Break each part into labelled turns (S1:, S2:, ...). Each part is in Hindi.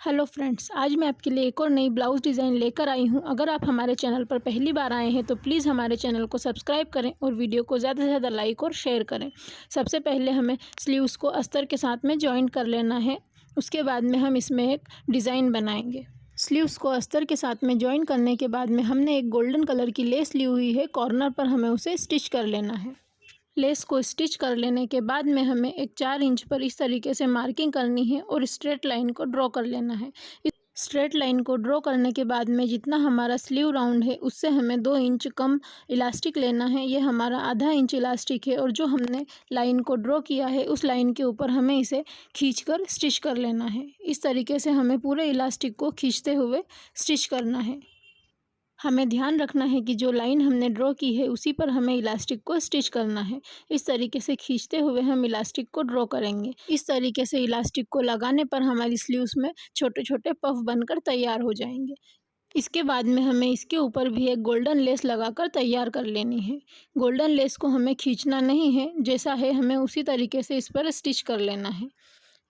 S1: हेलो फ्रेंड्स, आज मैं आपके लिए एक और नई ब्लाउज़ डिज़ाइन लेकर आई हूं। अगर आप हमारे चैनल पर पहली बार आए हैं तो प्लीज़ हमारे चैनल को सब्सक्राइब करें और वीडियो को ज़्यादा से ज़्यादा लाइक और शेयर करें। सबसे पहले हमें स्लीव्स को अस्तर के साथ में जॉइन कर लेना है। उसके बाद में हम इसमें एक डिज़ाइन बनाएंगे। स्लीव्स को अस्तर के साथ में जॉइन करने के बाद में हमने एक गोल्डन कलर की लेस ली हुई है। कॉर्नर पर हमें उसे स्टिच कर लेना है। लेस को स्टिच कर लेने के बाद में हमें एक 4 इंच पर इस तरीके से मार्किंग करनी है और स्ट्रेट लाइन को ड्रॉ कर लेना है। इस स्ट्रेट लाइन को ड्रॉ करने के बाद में जितना हमारा स्लीव राउंड है उससे हमें 2 इंच कम इलास्टिक लेना है। ये हमारा आधा इंच इलास्टिक है और जो हमने लाइन को ड्रॉ किया है उस लाइन के ऊपर हमें इसे खींचकर स्टिच कर लेना है। इस तरीके से हमें पूरे इलास्टिक को खींचते हुए स्टिच करना है। हमें ध्यान रखना है कि जो लाइन हमने ड्रॉ की है उसी पर हमें इलास्टिक को स्टिच करना है। इस तरीके से खींचते हुए हम इलास्टिक को ड्रॉ करेंगे। इस तरीके से इलास्टिक को लगाने पर हमारी स्लीव्स में छोटे छोटे पफ बनकर तैयार हो जाएंगे। इसके बाद में हमें इसके ऊपर भी एक गोल्डन लेस लगाकर तैयार कर लेनी है। गोल्डन लेस को हमें खींचना नहीं है, जैसा है हमें उसी तरीके से इस पर स्टिच कर लेना है।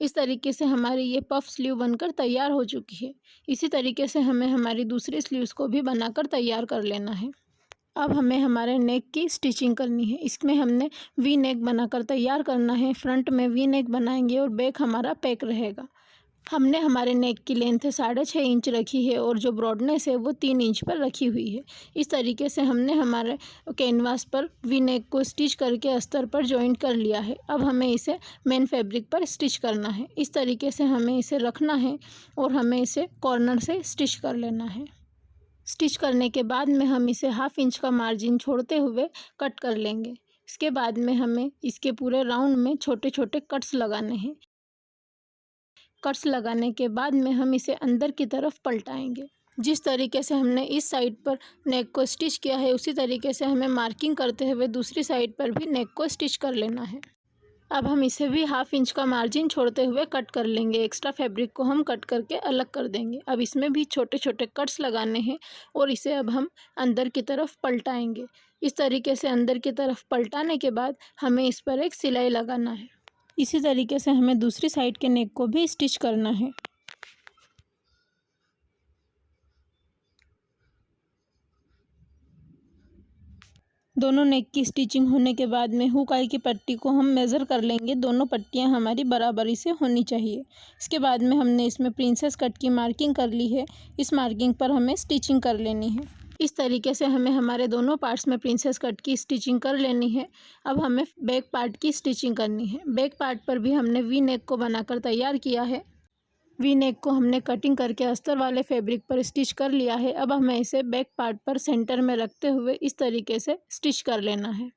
S1: इस तरीके से हमारी ये पफ स्लीव बनकर तैयार हो चुकी है। इसी तरीके से हमें हमारी दूसरी स्लीव्स को भी बनाकर तैयार कर लेना है। अब हमें हमारे नेक की स्टिचिंग करनी है। इसमें हमने वी नेक बनाकर तैयार करना है। फ्रंट में वी नेक बनाएंगे और बैक हमारा पैक रहेगा। हमने हमारे नेक की लेंथ 6.5 इंच रखी है और जो ब्रॉडनेस है वो 3 इंच पर रखी हुई है। इस तरीके से हमने हमारे कैनवास पर वी नेक को स्टिच करके अस्तर पर जॉइंट कर लिया है। अब हमें इसे मेन फैब्रिक पर स्टिच करना है। इस तरीके से हमें इसे रखना है और हमें इसे कॉर्नर से स्टिच कर लेना है। स्टिच करने के बाद में हम इसे 1/2 इंच का मार्जिन छोड़ते हुए कट कर लेंगे। इसके बाद में हमें इसके पूरे राउंड में छोटे छोटे कट्स लगाने हैं। कट्स लगाने के बाद में हम इसे अंदर की तरफ पलटाएंगे। जिस तरीके से हमने इस साइड पर नेक को स्टिच किया है उसी तरीके से हमें मार्किंग करते हुए दूसरी साइड पर भी नेक को स्टिच कर लेना है। अब हम इसे भी 1/2 इंच का मार्जिन छोड़ते हुए कट कर लेंगे। एक्स्ट्रा फैब्रिक को हम कट करके अलग कर देंगे। अब इसमें भी छोटे छोटे कट्स लगाने हैं और इसे अब हम अंदर की तरफ पलटाएंगे। इस तरीके से अंदर की तरफ पलटाने के बाद हमें इस पर एक सिलाई लगाना है। इसी तरीके से हमें दूसरी साइड के नेक को भी स्टिच करना है। दोनों नेक की स्टिचिंग होने के बाद में हुक आई की पट्टी को हम मेज़र कर लेंगे। दोनों पट्टियां हमारी बराबरी से होनी चाहिए। इसके बाद में हमने इसमें प्रिंसेस कट की मार्किंग कर ली है। इस मार्किंग पर हमें स्टिचिंग कर लेनी है। इस तरीके से हमें हमारे दोनों पार्ट्स में प्रिंसेस कट की स्टिचिंग कर लेनी है। अब हमें बैक पार्ट की स्टिचिंग करनी है। बैक पार्ट पर भी हमने वी नेक को बनाकर तैयार किया है। वी नेक को हमने कटिंग करके अस्तर वाले फैब्रिक पर स्टिच कर लिया है। अब हमें इसे बैक पार्ट पर सेंटर में रखते हुए इस तरीके से स्टिच कर लेना है।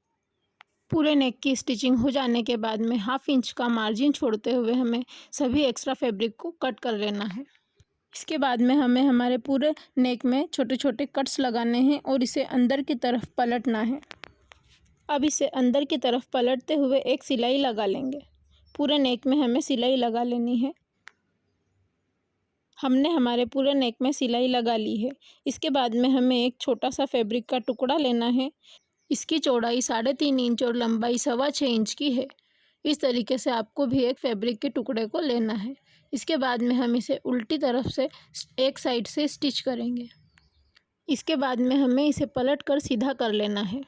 S1: पूरे नेक की स्टिचिंग हो जाने के बाद में 1/2 इंच का मार्जिन छोड़ते हुए हमें सभी एक्स्ट्रा फैब्रिक को कट कर लेना है। इसके बाद में हमें हमारे पूरे नेक में छोटे छोटे कट्स लगाने हैं और इसे अंदर की तरफ पलटना है। अब इसे अंदर की तरफ पलटते हुए एक सिलाई लगा लेंगे। पूरे नेक में हमें सिलाई लगा लेनी है। हमने हमारे पूरे नेक में सिलाई लगा ली है। इसके बाद में हमें एक छोटा सा फैब्रिक का टुकड़ा लेना है। इसकी चौड़ाई 3.5 इंच और लंबाई 6.25 इंच की है। इस तरीके से आपको भी एक फैब्रिक के टुकड़े को लेना है। इसके बाद में हम इसे उल्टी तरफ से एक साइड से स्टिच करेंगे। इसके बाद में हमें इसे पलट कर सीधा कर लेना है।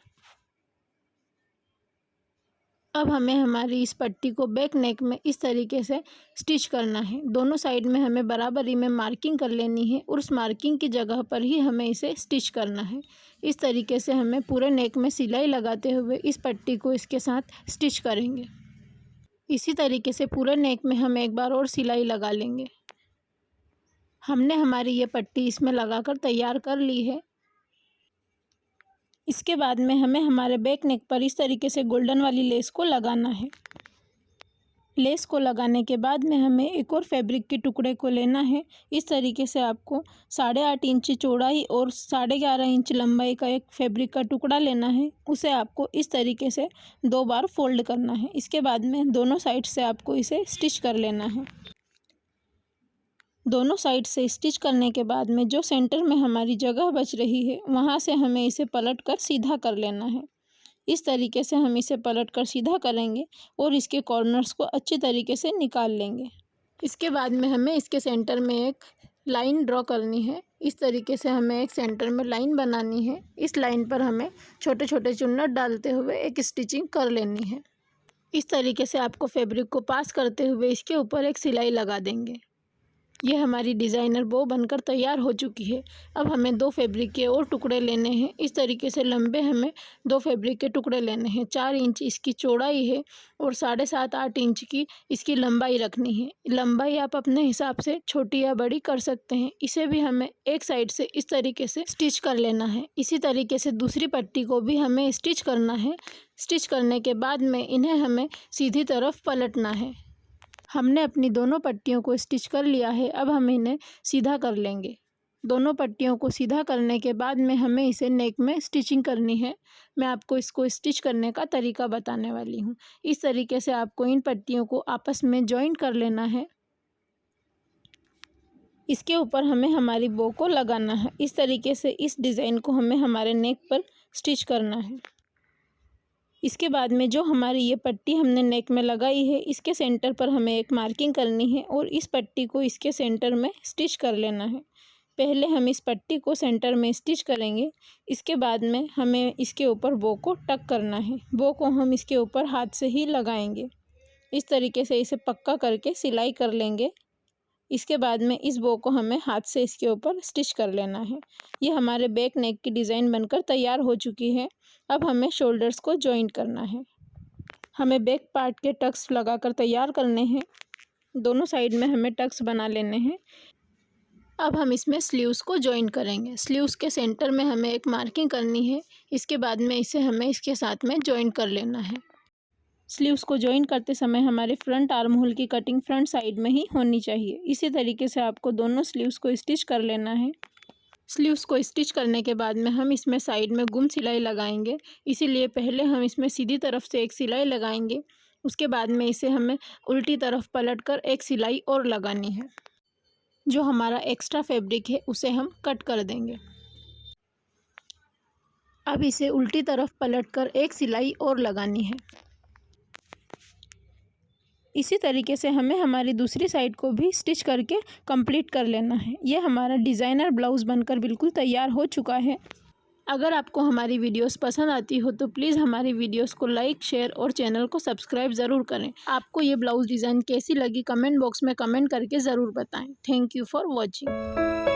S1: अब हमें हमारी इस पट्टी को बैक नेक में इस तरीके से स्टिच करना है। दोनों साइड में हमें बराबरी में मार्किंग कर लेनी है और उस मार्किंग की जगह पर ही हमें इसे स्टिच करना है। इस तरीके से हमें पूरे नेक में सिलाई लगाते हुए इस पट्टी को इसके साथ स्टिच करेंगे। इसी तरीके से पूरे नेक में हम एक बार और सिलाई लगा लेंगे। हमने हमारी ये पट्टी इसमें लगाकर तैयार कर ली है। इसके बाद में हमें हमारे बैक नेक पर इस तरीके से गोल्डन वाली लेस को लगाना है। लेस को लगाने के बाद में हमें एक और फैब्रिक के टुकड़े को लेना है। इस तरीके से आपको 8.5 इंच चौड़ाई और 11.5 इंच लंबाई का एक फैब्रिक का टुकड़ा लेना है। उसे आपको इस तरीके से 2 बार फोल्ड करना है। इसके बाद में दोनों साइड से आपको इसे स्टिच कर लेना है। दोनों साइड से स्टिच करने के बाद में जो सेंटर में हमारी जगह बच रही है वहाँ से हमें इसे पलट कर सीधा कर लेना है। इस तरीके से हम इसे पलट कर सीधा करेंगे और इसके कॉर्नर्स को अच्छी तरीके से निकाल लेंगे। इसके बाद में हमें इसके सेंटर में एक लाइन ड्रॉ करनी है। इस तरीके से हमें एक सेंटर में लाइन बनानी है। इस लाइन पर हमें छोटे छोटे चुन्नट डालते हुए एक स्टिचिंग कर लेनी है। इस तरीके से आपको फैब्रिक को पास करते हुए इसके ऊपर एक सिलाई लगा देंगे। ये हमारी डिज़ाइनर बो बनकर तैयार हो चुकी है। अब हमें 2 फैब्रिक के और टुकड़े लेने हैं। इस तरीके से लंबे हमें 2 फैब्रिक के टुकड़े लेने हैं। 4 इंच इसकी चौड़ाई है और 7.5-8 इंच की इसकी लंबाई रखनी है। लंबाई आप अपने हिसाब से छोटी या बड़ी कर सकते हैं। इसे भी हमें एक साइड से इस तरीके से स्टिच कर लेना है। इसी तरीके से दूसरी पट्टी को भी हमें स्टिच करना है। स्टिच करने के बाद में इन्हें हमें सीधी तरफ पलटना है। हमने अपनी दोनों पट्टियों को स्टिच कर लिया है। अब हम इन्हें सीधा कर लेंगे। दोनों पट्टियों को सीधा करने के बाद में हमें इसे नेक में स्टिचिंग करनी है। मैं आपको इसको स्टिच करने का तरीका बताने वाली हूँ। इस तरीके से आपको इन पट्टियों को आपस में जॉइंट कर लेना है। इसके ऊपर हमें हमारी बो को लगाना है। इस तरीके से इस डिज़ाइन को हमें हमारे नेक पर स्टिच करना है। इसके बाद में जो हमारी ये पट्टी हमने नेक में लगाई है, इसके सेंटर पर हमें एक मार्किंग करनी है और इस पट्टी को इसके सेंटर में स्टिच कर लेना है। पहले हम इस पट्टी को सेंटर में स्टिच करेंगे। इसके बाद में हमें इसके ऊपर बो को टक करना है। बो को हम इसके ऊपर हाथ से ही लगाएंगे। इस तरीके से इसे पक्का करके सिलाई कर लेंगे। इसके बाद में इस बो को हमें हाथ से इसके ऊपर स्टिच कर लेना है। ये हमारे बैक नेक की डिज़ाइन बनकर तैयार हो चुकी है। अब हमें शोल्डर्स को जॉइंट करना है। हमें बैक पार्ट के टक्स लगाकर तैयार करने हैं। दोनों साइड में हमें टक्स बना लेने हैं। अब हम इसमें स्लीव्स को जॉइंट करेंगे। स्लीव्स के सेंटर में हमें एक मार्किंग करनी है। इसके बाद में इसे हमें इसके साथ में जॉइंट कर लेना है। स्लीव्स को जॉइंट करते समय हमारे फ्रंट आर्म होल की कटिंग फ्रंट साइड में ही होनी चाहिए। इसी तरीके से आपको दोनों स्लीव्स को स्टिच कर लेना है। स्लीव्स को स्टिच करने के बाद में हम इसमें साइड में गुम सिलाई लगाएंगे। इसीलिए पहले हम इसमें सीधी तरफ से एक सिलाई लगाएंगे। उसके बाद में इसे हमें उल्टी तरफ पलटकर एक सिलाई और लगानी है। जो हमारा एक्स्ट्रा फैब्रिक है उसे हम कट कर देंगे। अब इसे उल्टी तरफ पलटकर एक सिलाई और लगानी है। इसी तरीके से हमें हमारी दूसरी साइड को भी स्टिच करके कंप्लीट कर लेना है। ये हमारा डिज़ाइनर ब्लाउज़ बनकर बिल्कुल तैयार हो चुका है। अगर आपको हमारी वीडियोस पसंद आती हो तो प्लीज़ हमारी वीडियोस को लाइक, शेयर और चैनल को सब्सक्राइब ज़रूर करें। आपको ये ब्लाउज़ डिज़ाइन कैसी लगी कमेंट बॉक्स में कमेंट करके ज़रूर बताएं। Thank you for watching.